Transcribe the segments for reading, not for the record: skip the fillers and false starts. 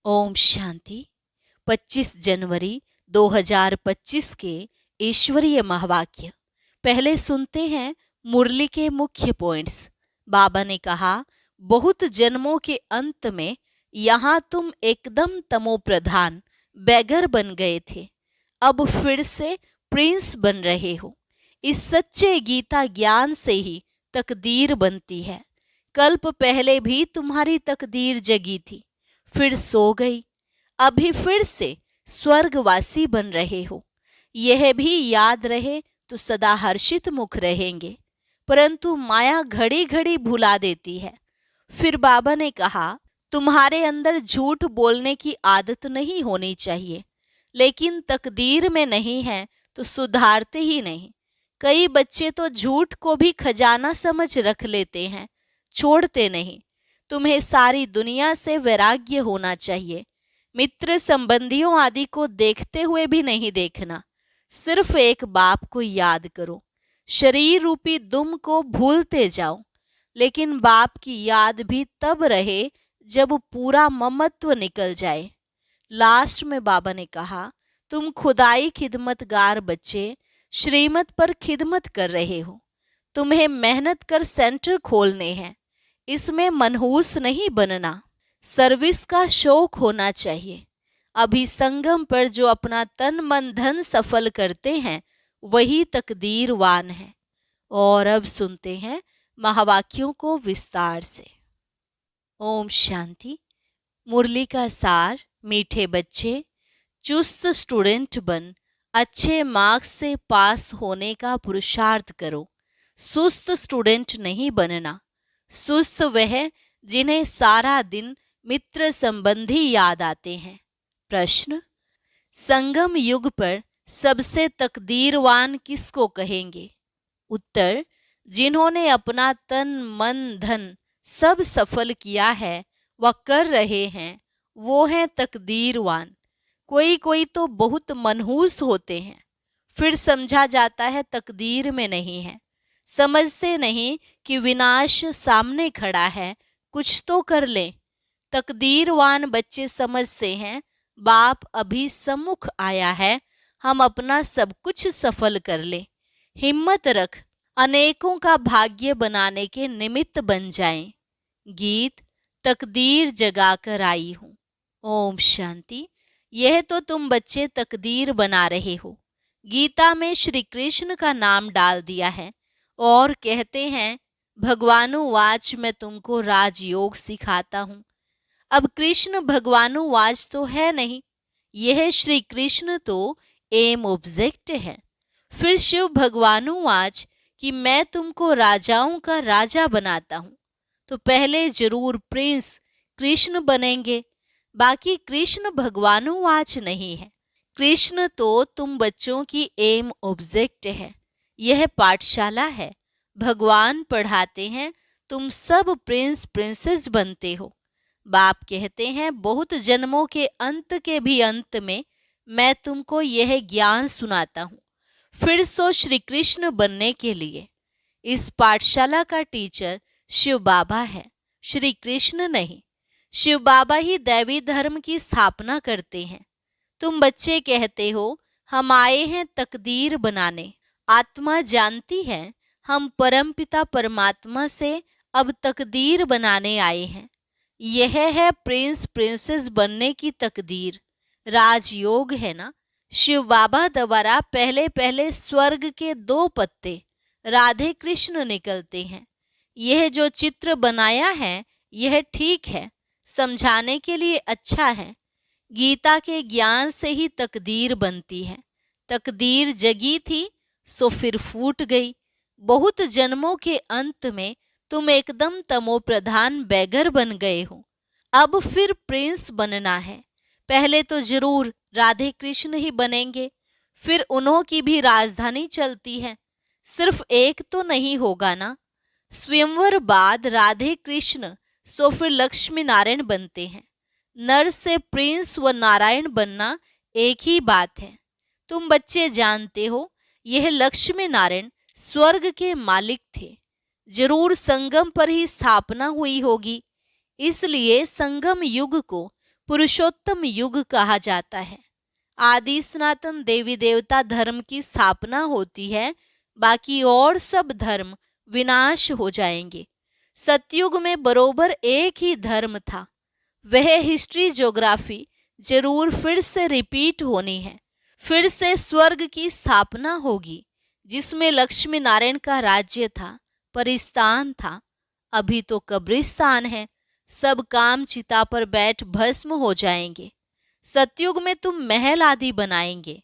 ओम शांति। 25 जनवरी 2025 के ईश्वरीय महावाक्य। पहले सुनते हैं मुरली के मुख्य पॉइंट्स। बाबा ने कहा, बहुत जन्मों के अंत में यहाँ तुम एकदम तमोप्रधान बैगर बन गए थे, अब फिर से प्रिंस बन रहे हो। इस सच्चे गीता ज्ञान से ही तकदीर बनती है। कल्प पहले भी तुम्हारी तकदीर जगी थी, फिर सो गई, अभी फिर से स्वर्गवासी बन रहे हो। यह भी याद रहे तो सदा हर्षित मुख रहेंगे, परंतु माया घड़ी घड़ी भुला देती है। फिर बाबा ने कहा, तुम्हारे अंदर झूठ बोलने की आदत नहीं होनी चाहिए, लेकिन तकदीर में नहीं है तो सुधारते ही नहीं। कई बच्चे तो झूठ को भी खजाना समझ रख लेते हैं, छोड़ते नहीं। तुम्हें सारी दुनिया से वैराग्य होना चाहिए। मित्र संबंधियों आदि को देखते हुए भी नहीं देखना, सिर्फ एक बाप को याद करो। शरीर रूपी दुम को भूलते जाओ, लेकिन बाप की याद भी तब रहे जब पूरा ममत्व निकल जाए। लास्ट में बाबा ने कहा, तुम खुदाई खिदमतगार बच्चे श्रीमत पर खिदमत कर रहे हो। तुम्हें मेहनत कर सेंटर खोलने हैं, इसमें मनहूस नहीं बनना। सर्विस का शौक होना चाहिए। अभी संगम पर जो अपना तन मन धन सफल करते हैं वही तकदीरवान है। और अब सुनते हैं महावाक्यों को विस्तार से। ओम शांति। मुरली का सार। मीठे बच्चे, चुस्त स्टूडेंट बन अच्छे मार्क्स से पास होने का पुरुषार्थ करो। सुस्त स्टूडेंट नहीं बनना। सुस्त वह जिन्हें सारा दिन मित्र संबंधी याद आते हैं। प्रश्न, संगम युग पर सबसे तकदीरवान किसको कहेंगे? उत्तर, जिन्होंने अपना तन मन धन सब सफल किया है व कर रहे हैं, वो हैं तकदीरवान। कोई कोई तो बहुत मनहूस होते हैं, फिर समझा जाता है तकदीर में नहीं है। समझते नहीं कि विनाश सामने खड़ा है, कुछ तो कर लें। तकदीरवान बच्चे समझते हैं, बाप अभी सम्मुख आया है, हम अपना सब कुछ सफल कर लें। हिम्मत रख, अनेकों का भाग्य बनाने के निमित्त बन जाएं। गीत, तकदीर जगाकर आई हूँ। ओम शांति। यह तो तुम बच्चे तकदीर बना रहे हो। गीता में श्री कृष्ण का नाम डाल दिया है और कहते हैं, भगवानुवाच मैं तुमको राजयोग सिखाता हूँ। अब कृष्ण भगवानुवाच तो है नहीं, यह श्री कृष्ण तो एम ऑब्जेक्ट है। फिर शिव भगवानुवाच कि मैं तुमको राजाओं का राजा बनाता हूँ, तो पहले जरूर प्रिंस कृष्ण बनेंगे। बाकी कृष्ण भगवानुवाच नहीं है। कृष्ण तो तुम बच्चों की एम ऑब्जेक्ट है। यह पाठशाला है, भगवान पढ़ाते हैं, तुम सब प्रिंस प्रिंसेस बनते हो। बाप कहते हैं, बहुत जन्मों के अंत के भी अंत में मैं तुमको यह ज्ञान सुनाता हूँ, फिर सो श्री कृष्ण बनने के लिए। इस पाठशाला का टीचर शिव बाबा है, श्री कृष्ण नहीं। शिव बाबा ही दैवी धर्म की स्थापना करते हैं। तुम बच्चे कहते हो, हम आए हैं तकदीर बनाने। आत्मा जानती है हम परमपिता परमात्मा से अब तकदीर बनाने आए हैं। यह है प्रिंस प्रिंसेस बनने की तकदीर। राजयोग है ना। शिव बाबा द्वारा पहले पहले स्वर्ग के 2 पत्ते राधे कृष्ण निकलते हैं। यह जो चित्र बनाया है यह ठीक है, समझाने के लिए अच्छा है। गीता के ज्ञान से ही तकदीर बनती है। तकदीर जगी थी सो फिर फूट गई। बहुत जन्मों के अंत में तुम एकदम तमोप्रधान बैगर बन गए हो, अब फिर प्रिंस बनना है। पहले तो जरूर राधे कृष्ण ही बनेंगे, फिर उन्हों की भी राजधानी चलती है, सिर्फ एक तो नहीं होगा ना। स्वयंवर बाद राधे कृष्ण सो फिर लक्ष्मी नारायण बनते हैं। नर से प्रिंस व नारायण बनना एक ही बात है। तुम बच्चे जानते हो, यह लक्ष्मी नारायण स्वर्ग के मालिक थे। जरूर संगम पर ही स्थापना हुई होगी, इसलिए संगम युग को पुरुषोत्तम युग कहा जाता है। आदि सनातन देवी देवता धर्म की स्थापना होती है, बाकी और सब धर्म विनाश हो जाएंगे। सतयुग में बरोबर एक ही धर्म था। वह हिस्ट्री ज्योग्राफी जरूर फिर से रिपीट होनी है। फिर से स्वर्ग की स्थापना होगी, जिसमें लक्ष्मी नारायण का राज्य था, परिस्तान था। अभी तो कब्रिस्तान है। सब काम चिता पर बैठ भस्म हो जाएंगे। सतयुग में तुम महल आदि बनाएंगे।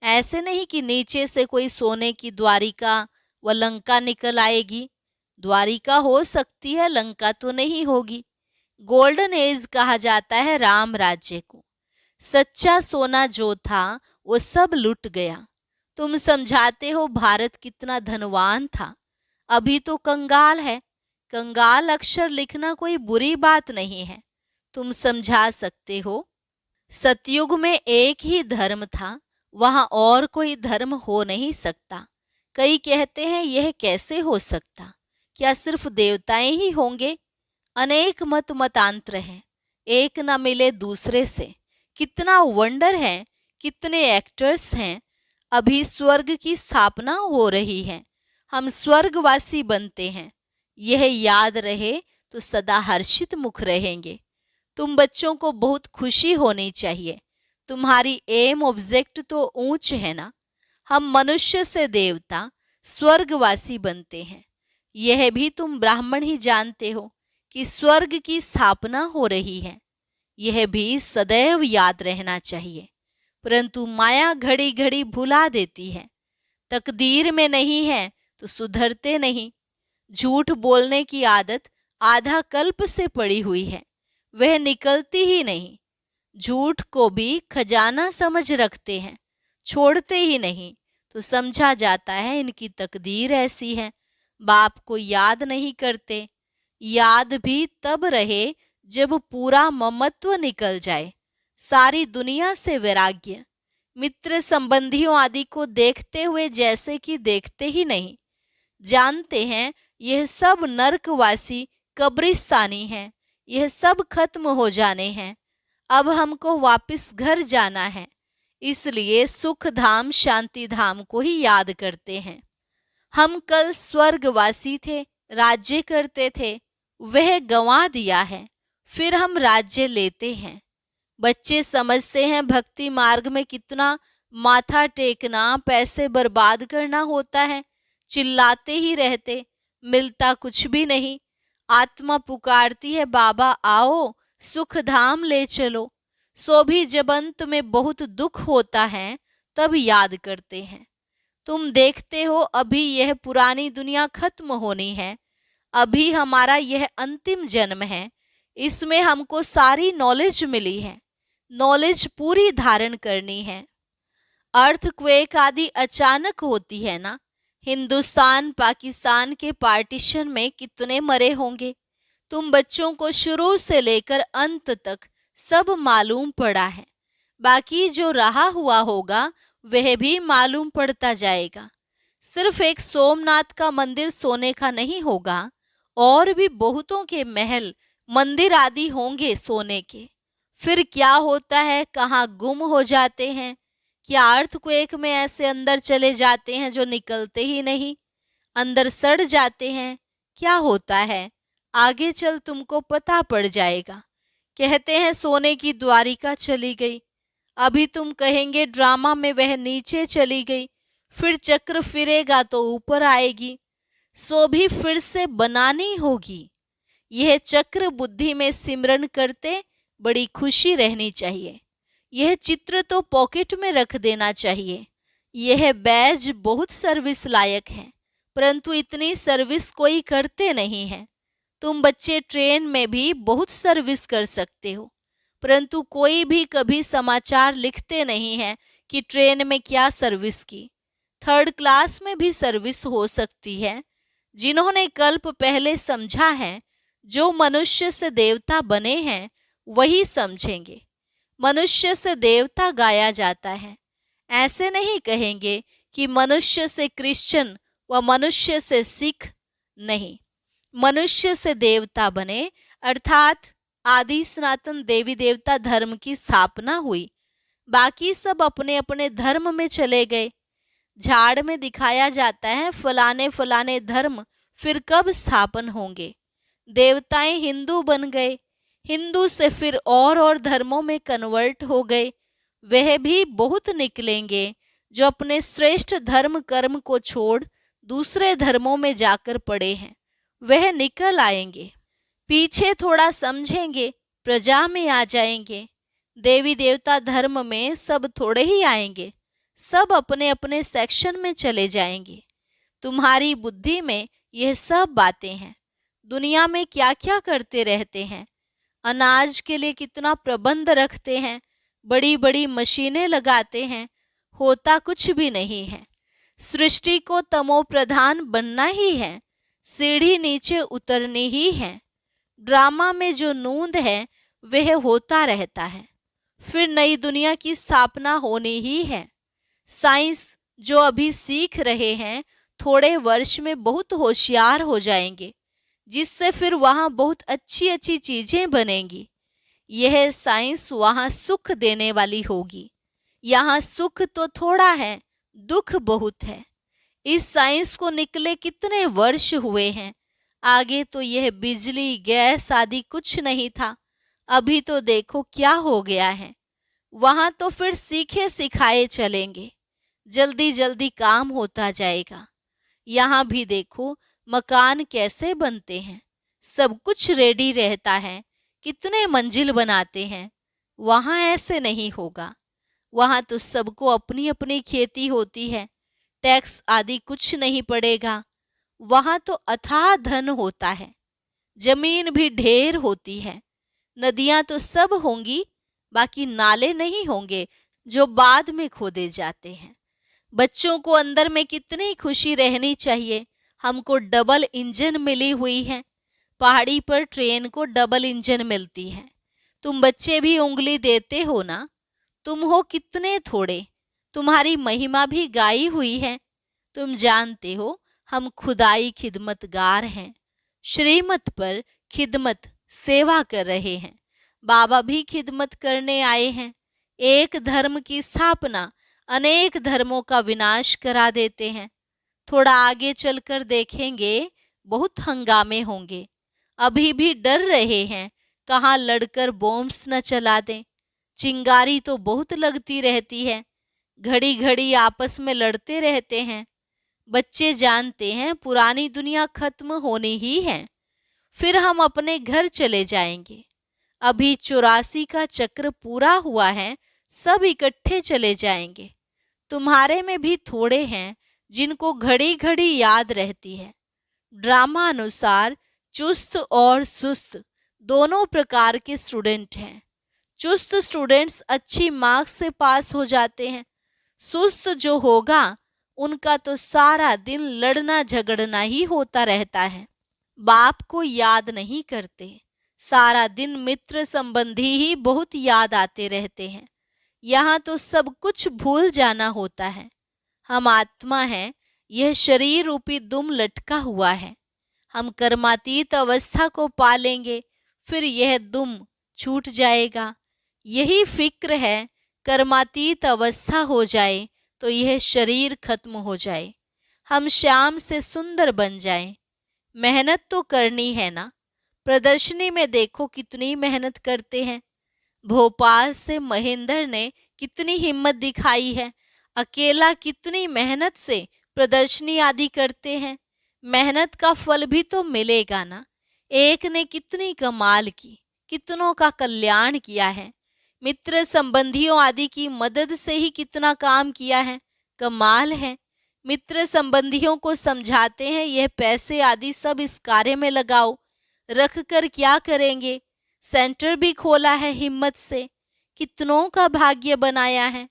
ऐसे नहीं कि नीचे से कोई सोने की द्वारिका व लंका निकल आएगी। द्वारिका हो सकती है, लंका तो नहीं होगी। गोल्डन एज कहा जाता है राम राज्य को। सच्चा सोना जो था वो सब लुट गया। तुम समझाते हो भारत कितना धनवान था, अभी तो कंगाल है। कंगाल अक्षर लिखना कोई बुरी बात नहीं है, तुम समझा सकते हो। सतयुग में एक ही धर्म था, वहां और कोई धर्म हो नहीं सकता। कई कहते हैं यह कैसे हो सकता, क्या सिर्फ देवताएं ही होंगे? अनेक मतांतर हैं, एक न मिले दूसरे से। कितना वंडर है, कितने एक्टर्स हैं। अभी स्वर्ग की स्थापना हो रही है, हम स्वर्गवासी बनते हैं। यह याद रहे तो सदा हर्षित मुख रहेंगे। तुम बच्चों को बहुत खुशी होनी चाहिए। तुम्हारी एम ऑब्जेक्ट तो ऊंच है ना। हम मनुष्य से देवता स्वर्गवासी बनते हैं। यह भी तुम ब्राह्मण ही जानते हो कि स्वर्ग की स्थापना हो रही है। यह भी सदैव याद रहना चाहिए, परंतु माया घड़ी घड़ी भुला देती है। तकदीर में नहीं है तो सुधरते नहीं। झूठ बोलने की आदत आधा कल्प से पड़ी हुई है, वह निकलती ही नहीं। झूठ को भी खजाना समझ रखते हैं, छोड़ते ही नहीं। तो समझा जाता है इनकी तकदीर ऐसी है। बाप को याद नहीं करते। याद भी तब रहे जब पूरा ममत्व निकल जाए, सारी दुनिया से वैराग्य। मित्र संबंधियों आदि को देखते हुए जैसे कि देखते ही नहीं। जानते हैं यह सब नरकवासी कब्रिस्तानी हैं, यह सब खत्म हो जाने हैं। अब हमको वापस घर जाना है, इसलिए सुख धाम शांति धाम को ही याद करते हैं। हम कल स्वर्गवासी थे, राज्य करते थे, वह गंवा दिया है, फिर हम राज्य लेते हैं। बच्चे समझते हैं भक्ति मार्ग में कितना माथा टेकना, पैसे बर्बाद करना होता है। चिल्लाते ही रहते, मिलता कुछ भी नहीं। आत्मा पुकारती है बाबा आओ सुख धाम ले चलो। सो भी जब अंत में बहुत दुख होता है तब याद करते हैं। तुम देखते हो अभी यह पुरानी दुनिया खत्म होनी है। अभी हमारा यह अंतिम जन्म है, इसमें हमको सारी नॉलेज मिली है। नॉलेज पूरी धारण करनी है। अर्थक्वेक आदि अचानक होती है ना। हिंदुस्तान पाकिस्तान के पार्टीशन में कितने मरे होंगे। तुम बच्चों को शुरू से लेकर अंत तक सब मालूम पड़ा है। बाकी जो रहा हुआ होगा वह भी मालूम पड़ता जाएगा। सिर्फ एक सोमनाथ का मंदिर सोने का नहीं होगा, और भी बहुतों के महल मंदिर आदि होंगे सोने के। फिर क्या होता है, कहाँ गुम हो जाते हैं। क्या अर्थक्वेक में ऐसे अंदर चले जाते हैं जो निकलते ही नहीं, अंदर सड़ जाते हैं। क्या होता है आगे चल तुमको पता पड़ जाएगा। कहते हैं सोने की द्वारिका चली गई, अभी तुम कहेंगे ड्रामा में वह नीचे चली गई, फिर चक्र फिरेगा तो ऊपर आएगी। सो भी फिर से बनानी होगी। यह चक्र बुद्धि में सिमरन करते बड़ी खुशी रहनी चाहिए। यह चित्र तो पॉकेट में रख देना चाहिए। यह बैज बहुत सर्विस लायक है, परंतु इतनी सर्विस कोई करते नहीं है। तुम बच्चे ट्रेन में भी बहुत सर्विस कर सकते हो, परंतु कोई भी कभी समाचार लिखते नहीं है कि ट्रेन में क्या सर्विस की। थर्ड क्लास में भी सर्विस हो सकती है। जिन्होंने कल्प पहले समझा है, जो मनुष्य से देवता बने हैं वही समझेंगे। मनुष्य से देवता गाया जाता है। ऐसे नहीं कहेंगे कि मनुष्य से क्रिश्चियन व मनुष्य से सिख, नहीं। मनुष्य से देवता बने, अर्थात आदि सनातन देवी देवता धर्म की स्थापना हुई। बाकी सब अपने अपने धर्म में चले गए। झाड़ में दिखाया जाता है फलाने फलाने धर्म फिर कब स्थापन होंगे। देवताएं हिंदू बन गए, हिंदू से फिर और धर्मों में कन्वर्ट हो गए। वह भी बहुत निकलेंगे जो अपने श्रेष्ठ धर्म कर्म को छोड़ दूसरे धर्मों में जाकर पड़े हैं, वह निकल आएंगे। पीछे थोड़ा समझेंगे, प्रजा में आ जाएंगे। देवी देवता धर्म में सब थोड़े ही आएंगे, सब अपने अपने सेक्शन में चले जाएंगे। तुम्हारी बुद्धि में यह सब बातें हैं। दुनिया में क्या क्या करते रहते हैं, अनाज के लिए कितना प्रबंध रखते हैं, बड़ी बड़ी मशीनें लगाते हैं, होता कुछ भी नहीं है। सृष्टि को तमो प्रधान बनना ही है, सीढ़ी नीचे उतरनी ही है। ड्रामा में जो नूंद है वह होता रहता है, फिर नई दुनिया की स्थापना होनी ही है। साइंस जो अभी सीख रहे हैं थोड़े वर्ष में बहुत होशियार हो जाएंगे, जिससे फिर वहाँ बहुत अच्छी अच्छी चीजें बनेंगी। यह साइंस वहाँ सुख देने वाली होगी। यहाँ सुख तो थोड़ा है, दुख बहुत है। इस साइंस को निकले कितने वर्ष हुए हैं। आगे तो यह बिजली गैस आदि कुछ नहीं था, अभी तो देखो क्या हो गया है। वहां तो फिर सीखे सिखाए चलेंगे, जल्दी जल्दी काम होता जाएगा। यहाँ भी देखो मकान कैसे बनते हैं, सब कुछ रेडी रहता है, कितने मंजिल बनाते हैं। वहां ऐसे नहीं होगा, वहां तो सबको अपनी अपनी खेती होती है, टैक्स आदि कुछ नहीं पड़ेगा। वहां तो अथाह धन होता है, जमीन भी ढेर होती है, नदियां तो सब होंगी, बाकी नाले नहीं होंगे जो बाद में खोदे जाते हैं। बच्चों को अंदर में कितनी खुशी रहनी चाहिए। हमको डबल इंजन मिली हुई है, पहाड़ी पर ट्रेन को डबल इंजन मिलती है। तुम बच्चे भी उंगली देते हो ना, तुम हो कितने थोड़े, तुम्हारी महिमा भी गाई हुई है। तुम जानते हो हम खुदाई खिदमतगार हैं, श्रीमत पर खिदमत सेवा कर रहे हैं। बाबा भी खिदमत करने आए हैं। एक धर्म की स्थापना अनेक धर्मों का विनाश करा देते हैं। थोड़ा आगे चलकर देखेंगे बहुत हंगामे होंगे। अभी भी डर रहे हैं कहाँ लड़कर बॉम्ब्स न चला दें। चिंगारी तो बहुत लगती रहती है, घड़ी घड़ी आपस में लड़ते रहते हैं। बच्चे जानते हैं पुरानी दुनिया खत्म होनी ही है, फिर हम अपने घर चले जाएंगे। अभी 84 का चक्र पूरा हुआ है, सब इकट्ठे चले जाएंगे। तुम्हारे में भी थोड़े हैं जिनको घड़ी घड़ी याद रहती है। ड्रामा अनुसार चुस्त और सुस्त दोनों प्रकार के स्टूडेंट हैं। चुस्त स्टूडेंट्स अच्छी मार्क्स से पास हो जाते हैं। सुस्त जो होगा उनका तो सारा दिन लड़ना झगड़ना ही होता रहता है, बाप को याद नहीं करते। सारा दिन मित्र संबंधी ही बहुत याद आते रहते हैं। यहाँ तो सब कुछ भूल जाना होता है। हम आत्मा हैं, यह शरीर रूपी दुम लटका हुआ है। हम कर्मातीत अवस्था को पालेंगे, फिर यह दुम छूट जाएगा। यही फिक्र है, कर्मातीत अवस्था हो जाए तो यह शरीर खत्म हो जाए, हम श्याम से सुंदर बन जाएं। मेहनत तो करनी है ना। प्रदर्शनी में देखो कितनी मेहनत करते हैं। भोपाल से महेंद्र ने कितनी हिम्मत दिखाई है, अकेला कितनी मेहनत से प्रदर्शनी आदि करते हैं। मेहनत का फल भी तो मिलेगा ना। एक ने कितनी कमाल की, कितनों का कल्याण किया है। मित्र संबंधियों आदि की मदद से ही कितना काम किया है, कमाल है। मित्र संबंधियों को समझाते हैं यह पैसे आदि सब इस कार्य में लगाओ, रख कर क्या करेंगे। सेंटर भी खोला है हिम्मत से, कितनों का भाग्य बनाया है।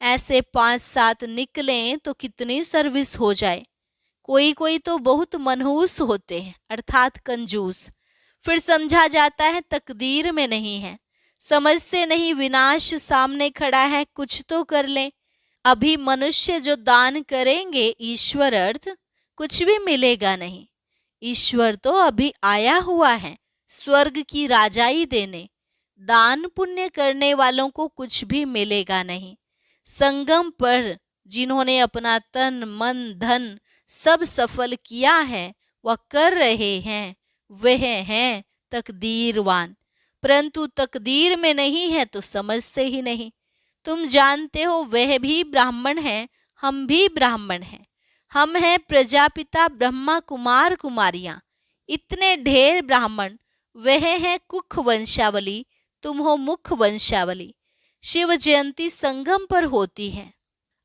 ऐसे 5-7 निकलें तो कितनी सर्विस हो जाए। कोई कोई तो बहुत मनहूस होते हैं, अर्थात कंजूस। फिर समझा जाता है तकदीर में नहीं है, समझ से नहीं, विनाश सामने खड़ा है, कुछ तो कर लें। अभी मनुष्य जो दान करेंगे ईश्वर अर्थ, कुछ भी मिलेगा नहीं। ईश्वर तो अभी आया हुआ है, स्वर्ग की राजाई देने, दान पुण्य करने वालों को कुछ भी मिलेगा नहीं। संगम पर जिन्होंने अपना तन मन धन सब सफल किया है, वह कर रहे हैं, वह हैं तकदीरवान। परंतु तकदीर में नहीं है तो समझते ही नहीं। तुम जानते हो वह भी ब्राह्मण है, हम भी ब्राह्मण हैं। हम हैं प्रजापिता ब्रह्मा कुमार कुमारियां, इतने ढेर ब्राह्मण। वह है कुख वंशावली, तुम हो मुख वंशावली। शिव जयंती संगम पर होती है।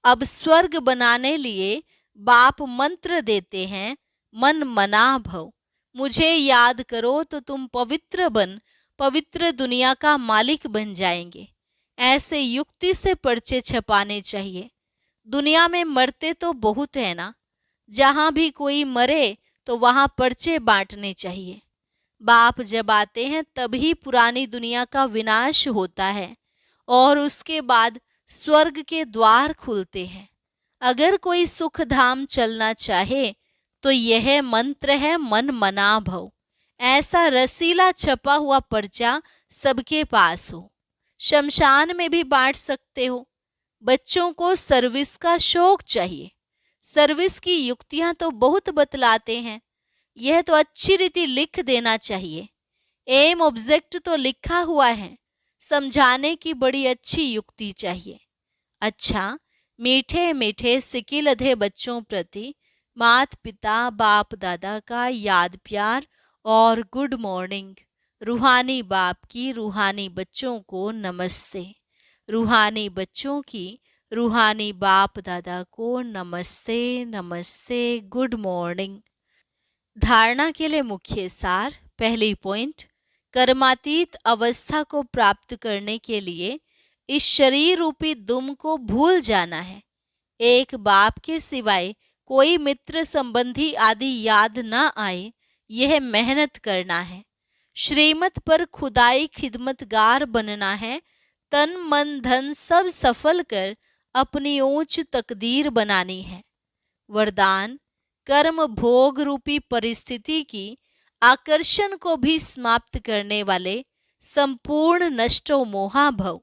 अब स्वर्ग बनाने लिए बाप मंत्र देते हैं, मन मना भव। मुझे याद करो तो तुम पवित्र बन पवित्र दुनिया का मालिक बन जाएंगे। ऐसे युक्ति से पर्चे छपाने चाहिए। दुनिया में मरते तो बहुत है ना, जहां भी कोई मरे तो वहां पर्चे बांटने चाहिए। बाप जब आते हैं तभी पुरानी दुनिया का विनाश होता है और उसके बाद स्वर्ग के द्वार खुलते हैं। अगर कोई सुख धाम चलना चाहे तो यह मंत्र है, मन मना भव। ऐसा रसीला छपा हुआ पर्चा सबके पास हो। शमशान में भी बांट सकते हो। बच्चों को सर्विस का शौक चाहिए। सर्विस की युक्तियां तो बहुत बतलाते हैं, यह तो अच्छी रीति लिख देना चाहिए। एम ऑब्जेक्ट तो लिखा हुआ है, समझाने की बड़ी अच्छी युक्ति चाहिए। अच्छा, मीठे मीठे सिकिलधे बच्चों प्रति माता पिता बाप दादा का याद प्यार और गुड मॉर्निंग। रूहानी बाप की रूहानी बच्चों को नमस्ते। रूहानी बच्चों की रूहानी बाप दादा को नमस्ते नमस्ते, गुड मॉर्निंग। धारणा के लिए मुख्य सार। पहली पॉइंट, कर्मातीत अवस्था को प्राप्त करने के लिए इस शरीर रूपी दुम को भूल जाना है। एक बाप के सिवाय कोई मित्र संबंधी आदि याद ना आए, यह मेहनत करना है। श्रीमत पर खुदाई खिदमतगार बनना है। तन मन धन सब सफल कर अपनी ऊंच तकदीर बनानी है। वरदान, कर्म भोग रूपी परिस्थिति की आकर्षण को भी समाप्त करने वाले संपूर्ण नष्टो मोहा भव।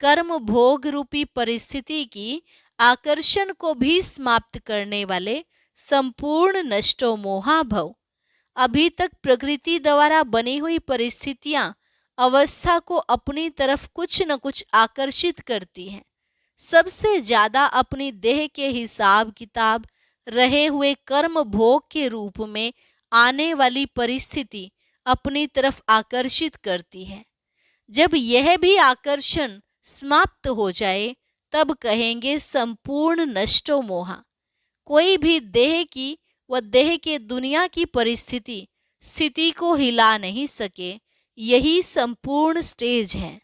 कर्म भोग रूपी परिस्थिति की आकर्षण को भी समाप्त करने वाले संपूर्ण नष्टो मोहा भव। अभी तक प्रकृति द्वारा बनी हुई परिस्थितियां अवस्था को अपनी तरफ कुछ न कुछ आकर्षित करती हैं। सबसे ज्यादा अपनी देह के हिसाब किताब रहे हुए कर्म भोग के रूप में आने वाली परिस्थिति अपनी तरफ आकर्षित करती है। जब यह भी आकर्षण समाप्त हो जाए तब कहेंगे संपूर्ण नष्टो मोहा। कोई भी देह की व देह के दुनिया की परिस्थिति स्थिति को हिला नहीं सके, यही संपूर्ण स्टेज है।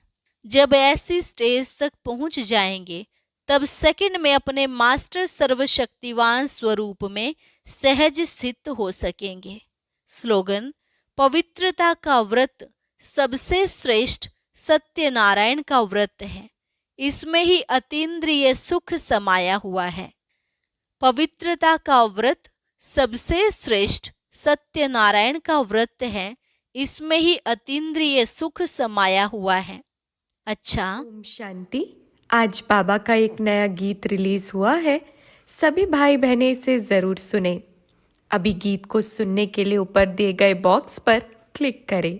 जब ऐसी स्टेज तक पहुंच जाएंगे तब सेकंड में अपने मास्टर सर्वशक्तिवान स्वरूप में सहज स्थित हो सकेंगे। स्लोगन, पवित्रता का व्रत सबसे श्रेष्ठ सत्यनारायण का व्रत है। इसमें ही अतीन्द्रिय सुख समाया हुआ है। पवित्रता का व्रत सबसे श्रेष्ठ सत्यनारायण का व्रत है, इसमें ही अतीन्द्रिय सुख समाया हुआ है। अच्छा, ओम शांति। आज बाबा का एक नया गीत रिलीज हुआ है, सभी भाई बहनें इसे जरूर सुने। अभी गीत को सुनने के लिए ऊपर दिए गए बॉक्स पर क्लिक करें।